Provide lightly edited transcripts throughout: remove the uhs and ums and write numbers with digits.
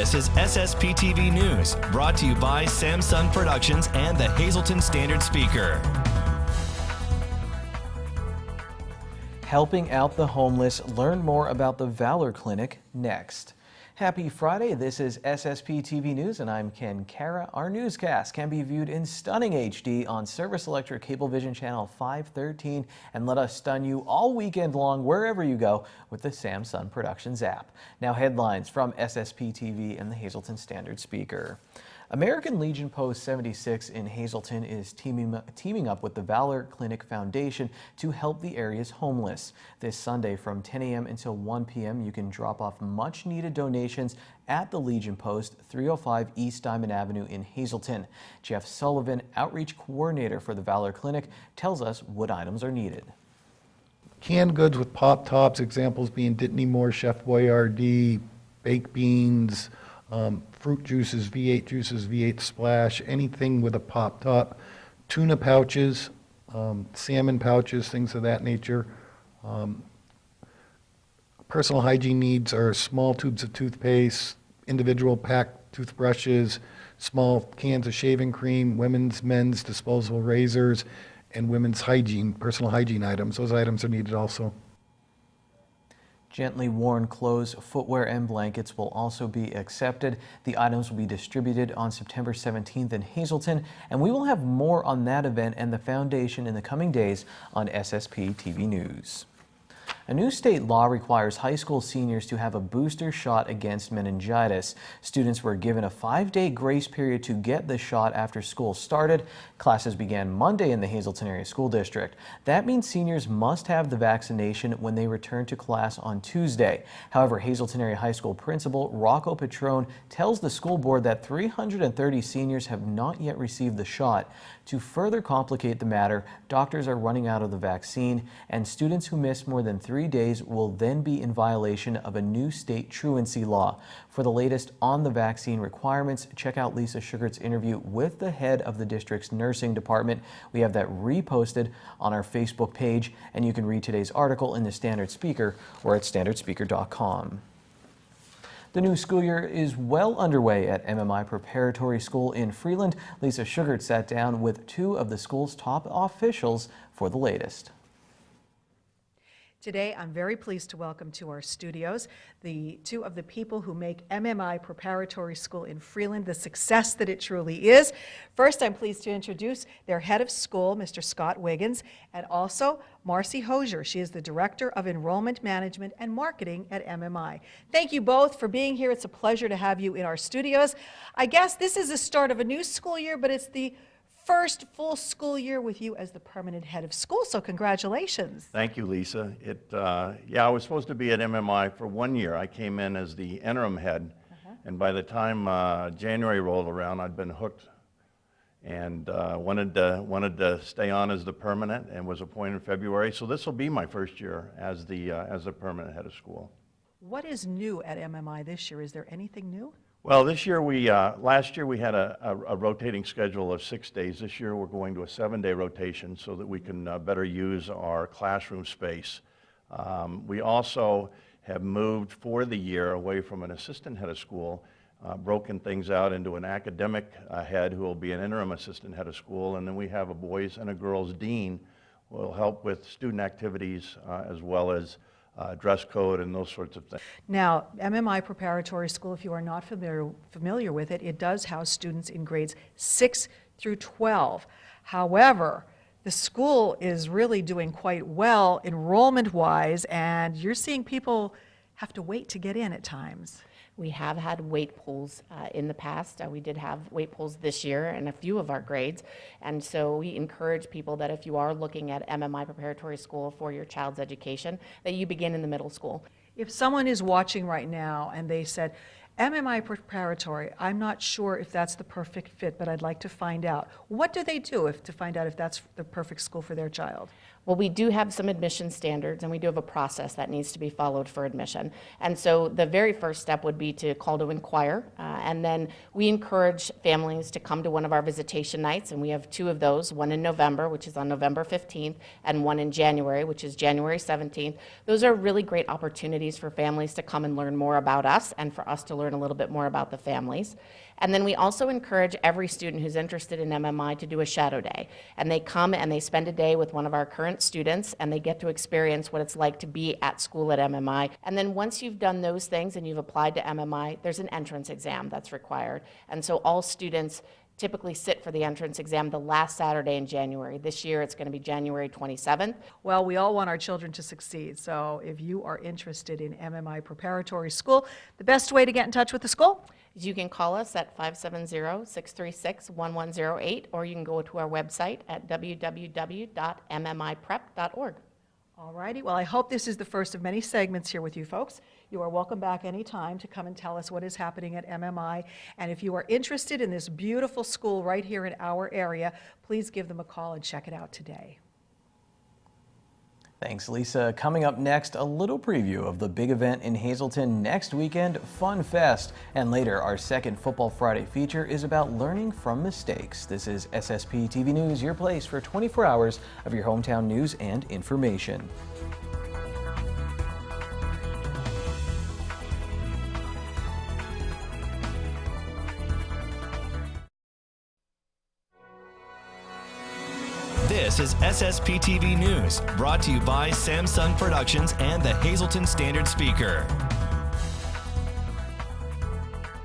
This is SSPTV News, brought to you by Samsung Productions and the Hazleton Standard Speaker. Helping out the homeless. Learn more about the Valor Clinic next. Happy Friday. This is SSPTV News and I'm Ken Kara. Our newscast can be viewed in stunning HD on Service Electric Cablevision Channel 513 and let us stun you all weekend long wherever you go with the Samsung Productions app. Now headlines from SSPTV and the Hazleton Standard Speaker. American Legion Post 76 in Hazleton is teaming up with the Valor Clinic Foundation to help the area's homeless. This Sunday from 10 a.m. until 1 p.m. you can drop off much needed donations at the Legion Post, 305 East Diamond Avenue in Hazleton. Jeff Sullivan, Outreach Coordinator for the Valor Clinic, tells us what items are needed. Canned goods with pop tops, examples being Dittany Moore, Chef Boyardee, baked beans, fruit juices, V8 Splash, anything with a pop top, tuna pouches, salmon pouches, things of that nature. Personal hygiene needs are small tubes of toothpaste, individual packed toothbrushes, small cans of shaving cream, men's disposable razors, and women's hygiene, personal hygiene items. Those items are needed also. Gently worn clothes, footwear, and blankets will also be accepted. The items will be distributed on September 17th in Hazleton, and we will have more on that event and the foundation in the coming days on SSP TV News. A new state law requires high school seniors to have a booster shot against meningitis. Students were given a 5-day grace period to get the shot after school started. Classes began Monday in the Hazleton Area School District. That means seniors must have the vaccination when they return to class on Tuesday. However, Hazleton Area High School Principal Rocco Petrone tells the school board that 330 seniors have not yet received the shot. To further complicate the matter, doctors are running out of the vaccine, and students who miss more than 3 days will then be in violation of a new state truancy law. For the latest on the vaccine requirements, check out Lisa Sugart's interview with the head of the district's nursing department. We have that reposted on our Facebook page, and you can read today's article in the Standard Speaker or at standardspeaker.com. The new school year is well underway at MMI Preparatory School in Freeland. Lisa Sugart sat down with two of the school's top officials for the latest. Today, I'm very pleased to welcome to our studios the two of the people who make MMI Preparatory School in Freeland the success that it truly is. First, I'm pleased to introduce their head of school, Mr. Scott Wiggins, and also Marcy Hosier. She is the Director of Enrollment Management and Marketing at MMI. Thank you both for being here. It's a pleasure to have you in our studios. I guess this is the start of a new school year, but it's the first full school year with you as the permanent head of school, so congratulations. Thank you, Lisa. I was supposed to be at MMI for 1 year. I came in as the interim head, and by the time January rolled around, I'd been hooked and wanted to stay on as the permanent, and was appointed in February. So this will be my first year as the permanent head of school. What is new at MMI this year? Is there anything new? Well, this year last year we had a rotating schedule of 6 days. This year we're going to a 7-day rotation so that we can better use our classroom space. We also have moved for the year away from an assistant head of school, broken things out into an academic head who will be an interim assistant head of school, and then we have a boys and a girls dean who will help with student activities as well as dress code and those sorts of things. Now, MMI Preparatory School, if you are not familiar with it, it does house students in grades 6 through 12. However, the school is really doing quite well enrollment-wise, and you're seeing people have to wait to get in at times. We have had wait pools in the past. We did have wait pools this year in a few of our grades. And so we encourage people that if you are looking at MMI Preparatory School for your child's education, that you begin in the middle school. If someone is watching right now and they said, MMI Preparatory, I'm not sure if that's the perfect fit, but I'd like to find out. What do they do to find out if that's the perfect school for their child? Well, we do have some admission standards, and we do have a process that needs to be followed for admission. And so the very first step would be to call to inquire, and then we encourage families to come to one of our visitation nights, and we have 2 of those, one in November, which is on November 15th, and one in January, which is January 17th. Those are really great opportunities for families to come and learn more about us, and for us to learn a little bit more about the families. And then we also encourage every student who's interested in MMI to do a shadow day. And they come and they spend a day with one of our current students, and they get to experience what it's like to be at school at MMI. And then once you've done those things and you've applied to MMI, there's an entrance exam that's required. And so all students typically sit for the entrance exam the last Saturday in January. This year it's going to be January 27th. Well, we all want our children to succeed, so if you are interested in MMI Preparatory School, the best way to get in touch with the school? You can call us at 570-636-1108, or you can go to our website at www.mmiprep.org. All righty, well, I hope this is the first of many segments here with you folks. You are welcome back anytime to come and tell us what is happening at MMI. And if you are interested in this beautiful school right here in our area, please give them a call and check it out today. Thanks, Lisa. Coming up next, a little preview of the big event in Hazleton next weekend, Fun Fest. And later, our second Football Friday feature is about learning from mistakes. This is SSPTV News, your place for 24 hours of your hometown news and information. This is SSPTV News, brought to you by Samsung Productions and the Hazleton Standard Speaker.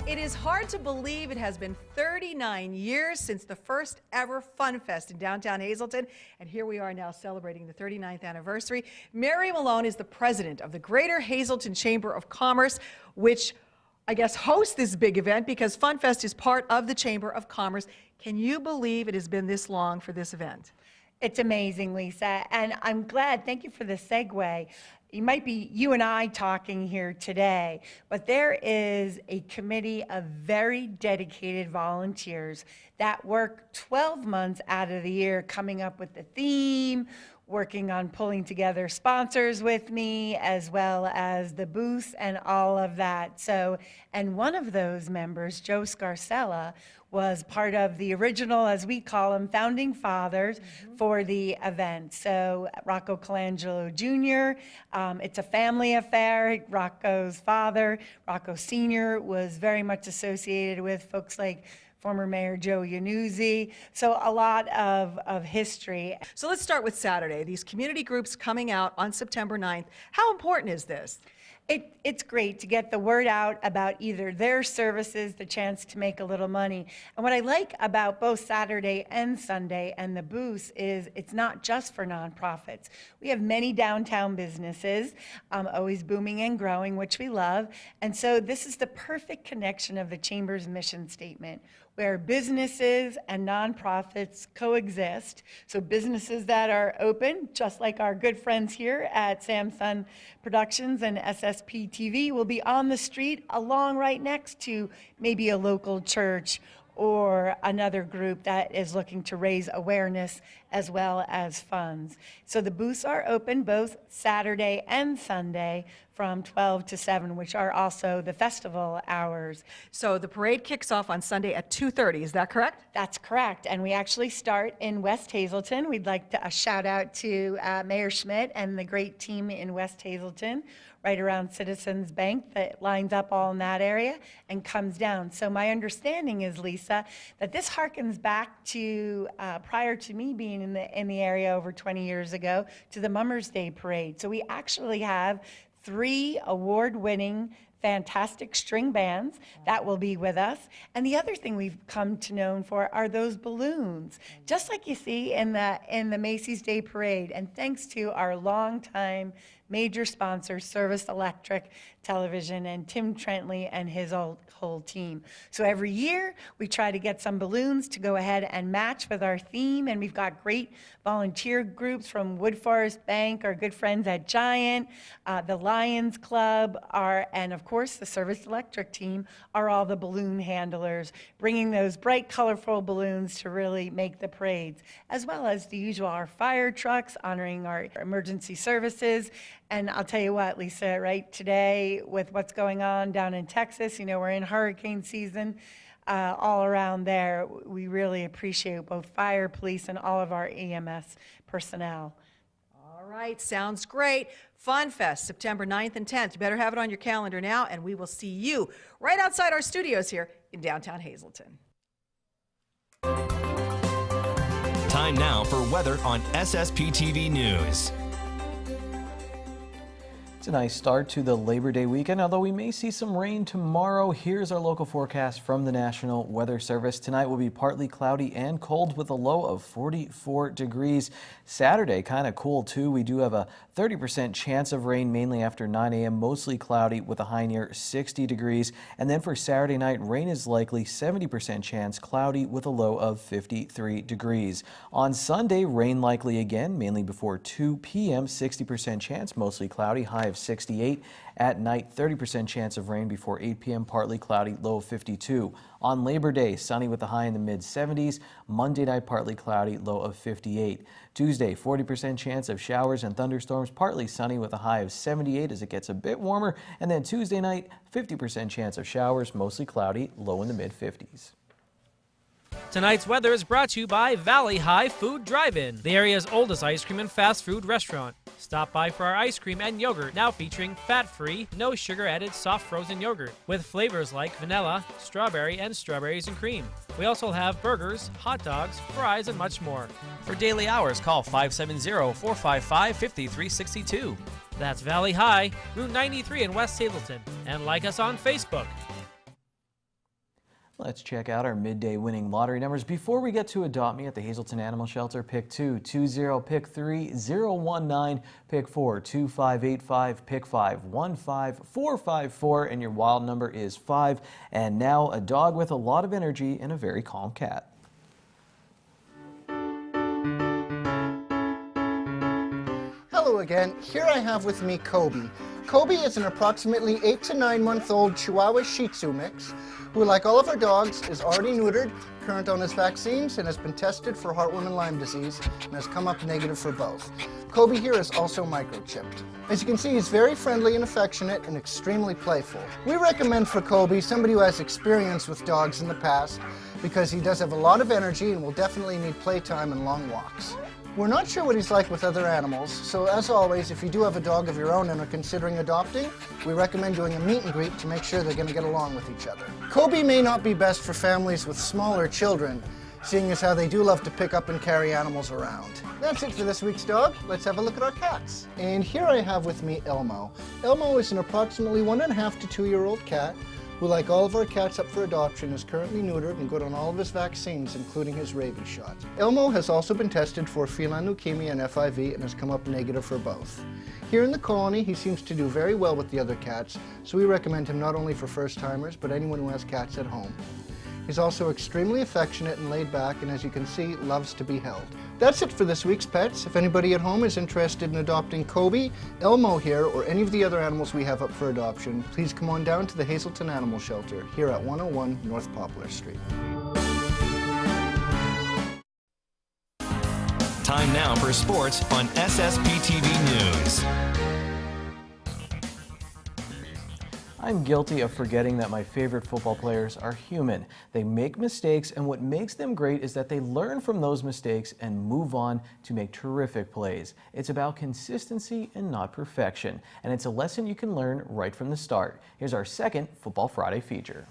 It is hard to believe it has been 39 years since the first ever Fun Fest in downtown Hazleton, and here we are now celebrating the 39th anniversary. Mary Malone is the president of the Greater Hazleton Chamber of Commerce, which I guess hosts this big event because Fun Fest is part of the Chamber of Commerce. Can you believe it has been this long for this event? It's amazing, Lisa, and I'm glad, thank you for the segue. It might be you and I talking here today, but there is a committee of very dedicated volunteers that work 12 months out of the year coming up with the theme, working on pulling together sponsors with me, as well as the booths and all of that. So, and one of those members, Joe Scarcella, was part of the original, as we call them, founding fathers for the event. So Rocco Colangelo Jr., it's a family affair. Rocco's father, Rocco Sr., was very much associated with folks like former Mayor Joe Iannuzzi, so a lot of history. So let's start with Saturday. These community groups coming out on September 9th. How important is this? It's great to get the word out about either their services, the chance to make a little money. And what I like about both Saturday and Sunday and the booths is it's not just for nonprofits. We have many downtown businesses, always booming and growing, which we love. And so this is the perfect connection of the Chamber's mission statement, where businesses and nonprofits coexist. So businesses that are open, just like our good friends here at Samsung Productions and SSPTV, will be on the street along right next to maybe a local church or another group that is looking to raise awareness as well as funds. So the booths are open both Saturday and Sunday from 12 to 7, which are also the festival hours. So the parade kicks off on Sunday at 2:30, is that correct? That's correct, and we actually start in West Hazleton. We'd like to shout out to Mayor Schmidt and the great team in West Hazleton, right around Citizens Bank that lines up all in that area and comes down. So my understanding is, Lisa, that this harkens back to prior to me being in the area over 20 years ago, to the Mummers Day Parade. So we actually have 3 award-winning fantastic string bands that will be with us. And the other thing we've come to know for are those balloons, just like you see in the Macy's Day Parade. And thanks to our longtime major sponsor, Service Electric Television, and Tim Trentley and his whole team. So every year we try to get some balloons to go ahead and match with our theme, and we've got great volunteer groups from Wood Forest Bank, our good friends at Giant, the Lions Club, and of course course, the Service Electric team are all the balloon handlers, bringing those bright, colorful balloons to really make the parades, as well as the usual, our fire trucks honoring our emergency services. And I'll tell you what, Lisa, right today with what's going on down in Texas, we're in hurricane season. All around there, we really appreciate both fire, police, and all of our EMS personnel. All right, sounds great. Fun Fest, September 9th and 10th. You better have it on your calendar now, and we will see you right outside our studios here in downtown Hazleton. Time now for weather on SSPTV News. It's a nice start to the Labor Day weekend, although we may see some rain tomorrow. Here's our local forecast from the National Weather Service. Tonight will be partly cloudy and cold with a low of 44 degrees. Saturday, kind of cool too. We do have a 30% chance of rain, mainly after 9 a.m., mostly cloudy with a high near 60 degrees. And then for Saturday night, rain is likely, 70% chance, cloudy with a low of 53 degrees. On Sunday, rain likely again, mainly before 2 p.m., 60% chance, mostly cloudy, high of 68. At night, 30% chance of rain before 8 p.m., partly cloudy, low of 52. On Labor Day, sunny with a high in the mid-70s. Monday night, partly cloudy, low of 58. Tuesday, 40% chance of showers and thunderstorms, partly sunny with a high of 78 as it gets a bit warmer. And then Tuesday night, 50% chance of showers, mostly cloudy, low in the mid-50s. Tonight's weather is brought to you by Valley High Food Drive-In, the area's oldest ice cream and fast food restaurant. Stop by for our ice cream and yogurt, now featuring fat-free, no sugar-added soft frozen yogurt with flavors like vanilla, strawberry, and strawberries and cream. We also have burgers, hot dogs, fries, and much more. For daily hours, call 570-455-5362. That's Valley High, Route 93 in West Hazleton, and like us on Facebook. Let's check out our midday winning lottery numbers before we get to Adopt Me at the Hazleton Animal Shelter. Pick 2, 20, pick 3, 019, pick 4, 2585, pick 5, 15454, and your wild number is 5. And now a dog with a lot of energy and a very calm cat. Hello again. Here I have with me Kobe. Kobe is an approximately 8 to 9 month old Chihuahua Shih Tzu mix who, like all of our dogs, is already neutered, current on his vaccines, and has been tested for heartworm and Lyme disease and has come up negative for both. Kobe here is also microchipped. As you can see, he's very friendly and affectionate and extremely playful. We recommend for Kobe somebody who has experience with dogs in the past because he does have a lot of energy and will definitely need playtime and long walks. We're not sure what he's like with other animals, so as always, if you do have a dog of your own and are considering adopting, we recommend doing a meet and greet to make sure they're going to get along with each other. Kobe may not be best for families with smaller children, seeing as how they do love to pick up and carry animals around. That's it for this week's dog. Let's have a look at our cats. And here I have with me Elmo. Elmo is an approximately 1.5 to 2-year-old cat who, like all of our cats up for adoption, is currently neutered and good on all of his vaccines, including his rabies shot. Elmo has also been tested for feline leukemia and FIV and has come up negative for both. Here in the colony, he seems to do very well with the other cats, so we recommend him not only for first-timers, but anyone who has cats at home. He's also extremely affectionate and laid back, and as you can see, loves to be held. That's it for this week's pets. If anybody at home is interested in adopting Kobe, Elmo here, or any of the other animals we have up for adoption, please come on down to the Hazleton Animal Shelter here at 101 North Poplar Street. Time now for sports on SSPTV News. I'm guilty of forgetting that my favorite football players are human. They make mistakes, and what makes them great is that they learn from those mistakes and move on to make terrific plays. It's about consistency and not perfection, and it's a lesson you can learn right from the start. Here's our second Football Friday feature.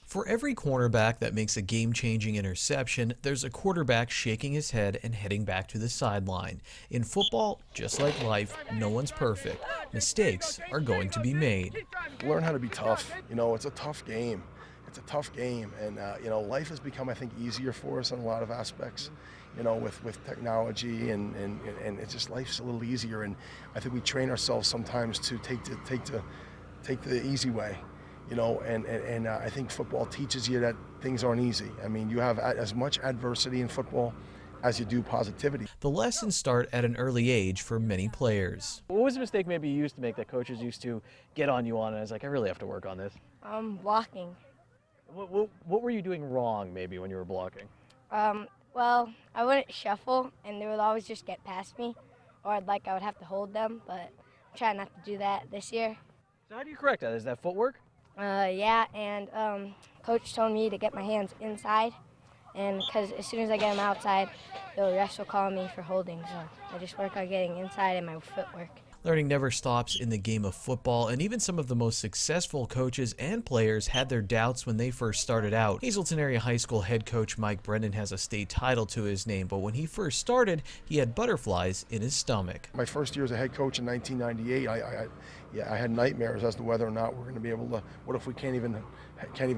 For every cornerback that makes a game-changing interception, there's a quarterback shaking his head and heading back to the sideline. In football, just like life, no one's perfect. Mistakes are going to be made. Learn how to be tough. It's a tough game. It's a tough game, and life has become, I think, easier for us in a lot of aspects. With technology and it's just life's a little easier, and I think we train ourselves sometimes to take the easy way. And I think football teaches you that things aren't easy. I mean, you have as much adversity in football as you do positivity. The lessons start at an early age for many players. What was a mistake maybe you used to make that coaches used to get on you on, and I was like, I really have to work on this? Blocking. What were you doing wrong maybe when you were blocking? Well, I wouldn't shuffle, and they would always just get past me, or I would have to hold them, but I'm trying not to do that this year. So how do you correct that? Is that footwork? Yeah, and coach told me to get my hands inside, and because as soon as I get them outside, the refs will call me for holding, so I just work on getting inside and my footwork. Learning never stops in the game of football, and even some of the most successful coaches and players had their doubts when they first started out. Hazleton Area High School head coach Mike Brennan has a state title to his name, but when he first started, he had butterflies in his stomach. My first year as a head coach in 1998, I had nightmares as to whether or not we're going to be able to. What if we can't even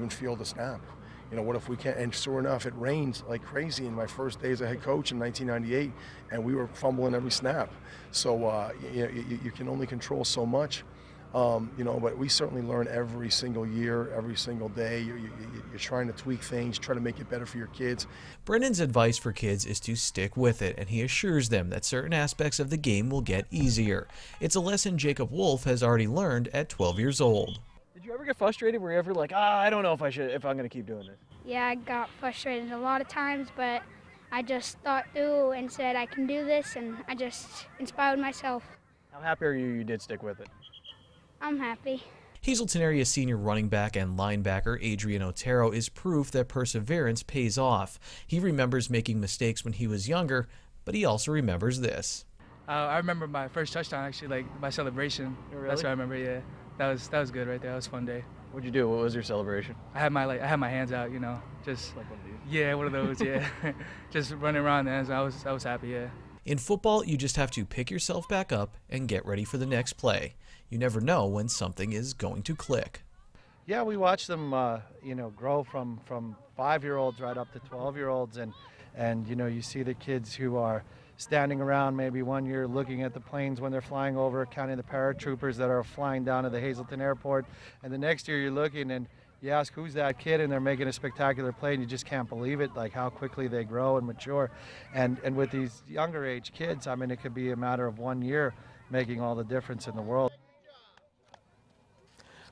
field a snap? You know, what if we can't? And sure enough, it rained like crazy in my first day as a head coach in 1998, and we were fumbling every snap. So you can only control so much, but we certainly learn every single year, every single day. You're trying to tweak things, try to make it better for your kids. Brennan's advice for kids is to stick with it, and he assures them that certain aspects of the game will get easier. It's a lesson Jacob Wolf has already learned at 12 years old. Did you ever get frustrated? Were you ever like, I don't know if I'm going to keep doing this? Yeah, I got frustrated a lot of times, but I just thought through and said I can do this, and I just inspired myself. How happy are you did stick with it? I'm happy. Hazleton Area senior running back and linebacker Adrian Otero is proof that perseverance pays off. He remembers making mistakes when he was younger, but he also remembers this. I remember my first touchdown, actually, like my celebration. Oh, really? That's what I remember, yeah. That was good right there. That was a fun day. What'd you do? What was your celebration? I had my hands out, just like one of these. Yeah, one of those, yeah. Just running around there. So I was happy, yeah. In football, you just have to pick yourself back up and get ready for the next play. You never know when something is going to click. Yeah, we watch them, grow from 5-year-olds right up to 12-year-olds, and you see the kids who are standing around maybe one year looking at the planes when they're flying over, counting the paratroopers that are flying down to the Hazleton Airport, and the next year you're looking and you ask who's that kid, and they're making a spectacular play, and you just can't believe it, like how quickly they grow and mature. And with these younger age kids, I mean, it could be a matter of 1 year making all the difference in the world.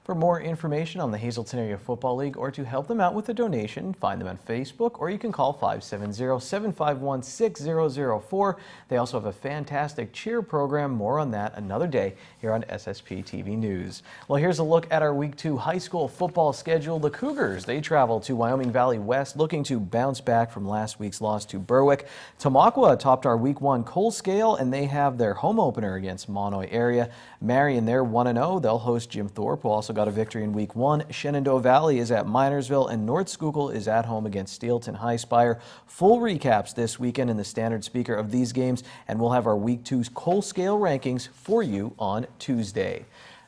For more information on the Hazleton Area Football League or to help them out with a donation, find them on Facebook or you can call 570-751-6004. They also have a fantastic cheer program. More on that another day here on SSPTV News. Well, here's a look at our Week 2 high school football schedule. The Cougars, they travel to Wyoming Valley West looking to bounce back from last week's loss to Berwick. Tamaqua topped our Week 1 Coal Scale and they have their home opener against Monoy area. Marion, they're 1-0. They'll host Jim Thorpe, who also got a victory in Week 1. Shenandoah Valley is at Minersville, and North Schuylkill is at home against Steelton High Spire. Full recaps this weekend in the standard speaker of these games, and we'll have our Week 2 Coal Scale rankings for you on Tuesday.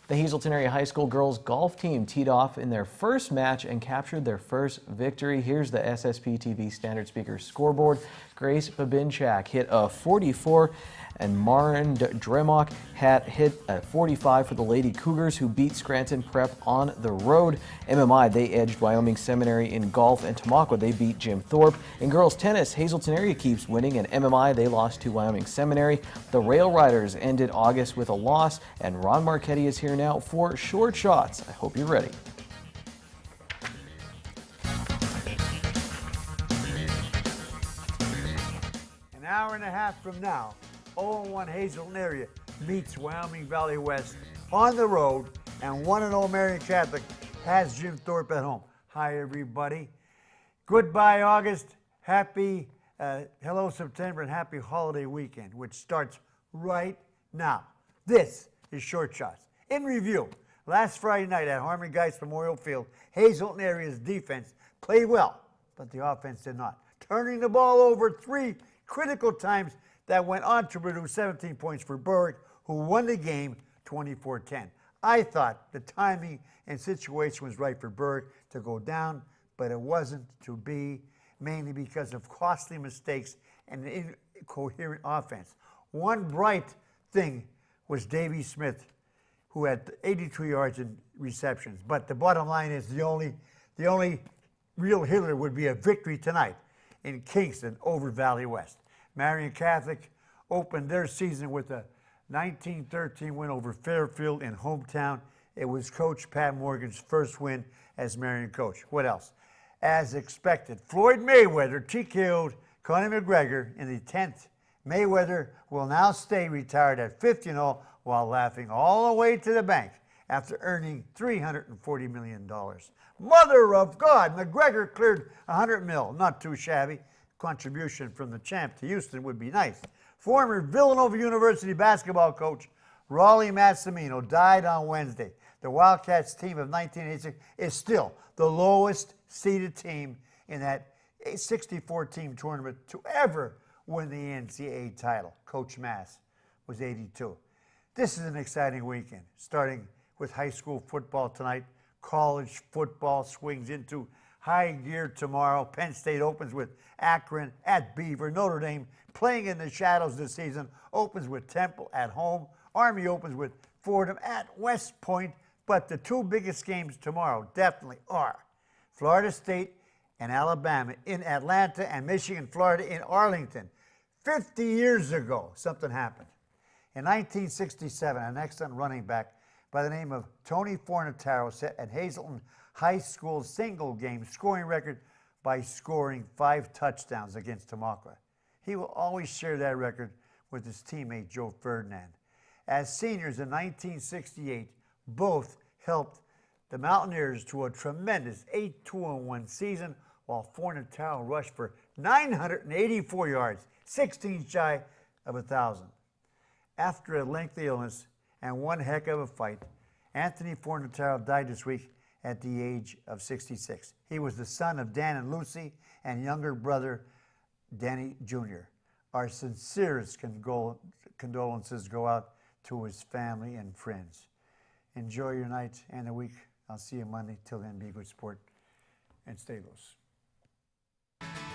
The Hazleton Area High School girls golf team teed off in their first match and captured their first victory. Here's the SSPTV standard speaker scoreboard. Grace Babinchak hit a 44 and Maren Dremok had hit a 45 for the Lady Cougars, who beat Scranton Prep on the road. MMI, they edged Wyoming Seminary in golf, and Tamaqua, they beat Jim Thorpe. In girls tennis, Hazleton Area keeps winning, and MMI, they lost to Wyoming Seminary. The Rail Riders ended August with a loss, and Ron Marchetti is here now for Short Shots. I hope you're ready. An hour and a half from now, 0-1 Hazleton Area meets Wyoming Valley West on the road, and 1-0 Marion Catholic has Jim Thorpe at home. Hi, everybody. Goodbye, August. Happy, hello, September, and happy holiday weekend, which starts right now. This is Short Shots. In review, last Friday night at Harmon Geist Memorial Field, Hazleton Area's defense played well, but the offense did not, turning the ball over 3 critical times that went on to produce 17 points for Berwick, who won the game 24-10. I thought the timing and situation was right for Berwick to go down, but it wasn't to be, mainly because of costly mistakes and an incoherent offense. One bright thing was Davey Smith, who had 82 yards in receptions. But the bottom line is the only real hitter would be a victory tonight in Kingston over Valley West. Marion Catholic opened their season with a 19-13 win over Fairfield in hometown. It was Coach Pat Morgan's first win as Marion coach. What else? As expected, Floyd Mayweather TKO'd Conor McGregor in the 10th. Mayweather will now stay retired at 50-0 while laughing all the way to the bank after earning $340 million. Mother of God, McGregor cleared $100 million. Not too shabby. Contribution from the champ to Houston would be nice. Former Villanova University basketball coach Raleigh Massimino died on Wednesday. The Wildcats team of 1986 is still the lowest seeded team in that 64-team tournament to ever win the NCAA title. Coach Mass was 82. This is an exciting weekend, starting with high school football tonight. College football swings into high gear tomorrow. Penn State opens with Akron at Beaver. Notre Dame, playing in the shadows this season, opens with Temple at home. Army opens with Fordham at West Point. But the two biggest games tomorrow definitely are Florida State and Alabama in Atlanta and Michigan, Florida in Arlington. 50 years ago, something happened. In 1967, an excellent running back by the name of Tony Fornataro set at Hazleton High School single-game scoring record by scoring 5 touchdowns against Tamaulipas. He will always share that record with his teammate Joe Ferdinand. As seniors in 1968, both helped the Mountaineers to a tremendous 8-2-1 season, while Fornataro rushed for 984 yards, 16 shy of 1,000. After a lengthy illness and one heck of a fight, Anthony Fornataro died this week at the age of 66. He was the son of Dan and Lucy and younger brother Danny Jr. Our sincerest condolences go out to his family and friends. Enjoy your night and the week. I'll see you Monday. Till then, be good sport and stay loose.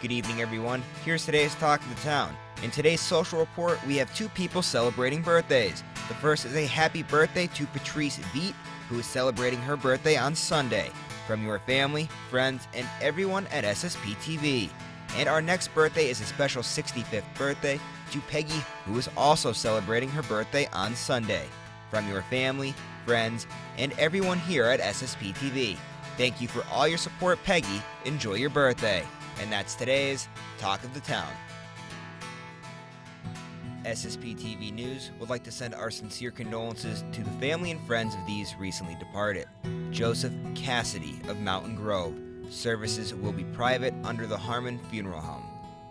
Good evening, everyone. Here's today's Talk of the Town. In today's social report, we have 2 people celebrating birthdays. The first is a happy birthday to Patrice Veet, who is celebrating her birthday on Sunday. From your family, friends, and everyone at SSPTV. And our next birthday is a special 65th birthday to Peggy, who is also celebrating her birthday on Sunday. From your family, friends, and everyone here at SSPTV. Thank you for all your support, Peggy. Enjoy your birthday. And that's today's Talk of the Town. SSPTV News would like to send our sincere condolences to the family and friends of these recently departed. Joseph Cassidy of Mountain Grove. Services will be private under the Harmon Funeral Home.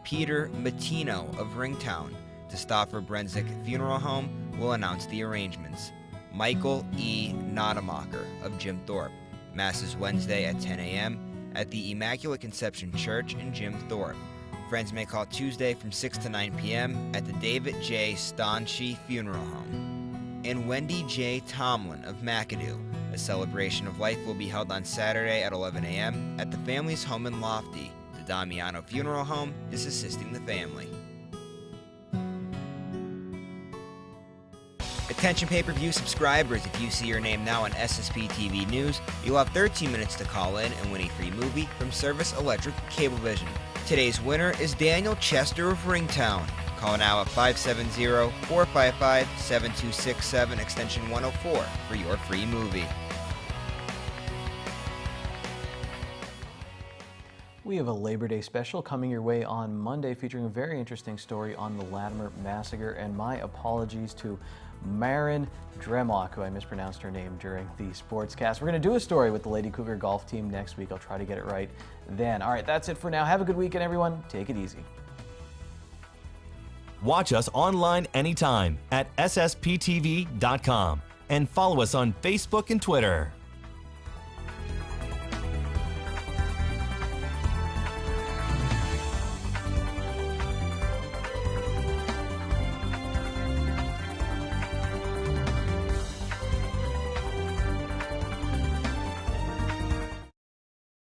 Peter Matino of Ringtown. The Stauffer Brenzig Funeral Home will announce the arrangements. Michael E. Nodemacher of Jim Thorpe. Mass is Wednesday at 10 a.m. at the Immaculate Conception Church in Jim Thorpe. Friends may call Tuesday from 6 to 9 p.m. at the David J. Stanchi Funeral Home. And Wendy J. Tomlin of McAdoo. A celebration of life will be held on Saturday at 11 a.m. at the family's home in Lofty. The Damiano Funeral Home is assisting the family. Attention pay-per-view subscribers, if you see your name now on SSPTV News, you'll have 13 minutes to call in and win a free movie from Service Electric Cablevision. Today's winner is Daniel Chester of Ringtown. Call now at 570-455-7267 extension 104 for your free movie. We have a Labor Day special coming your way on Monday featuring a very interesting story on the Latimer Massacre, and my apologies to Marin Dremock, who I mispronounced her name during the sportscast. We're going to do a story with the Lady Cougar golf team next week. I'll try to get it right then. All right, that's it for now. Have a good weekend, everyone. Take it easy. Watch us online anytime at ssptv.com and follow us on Facebook and Twitter.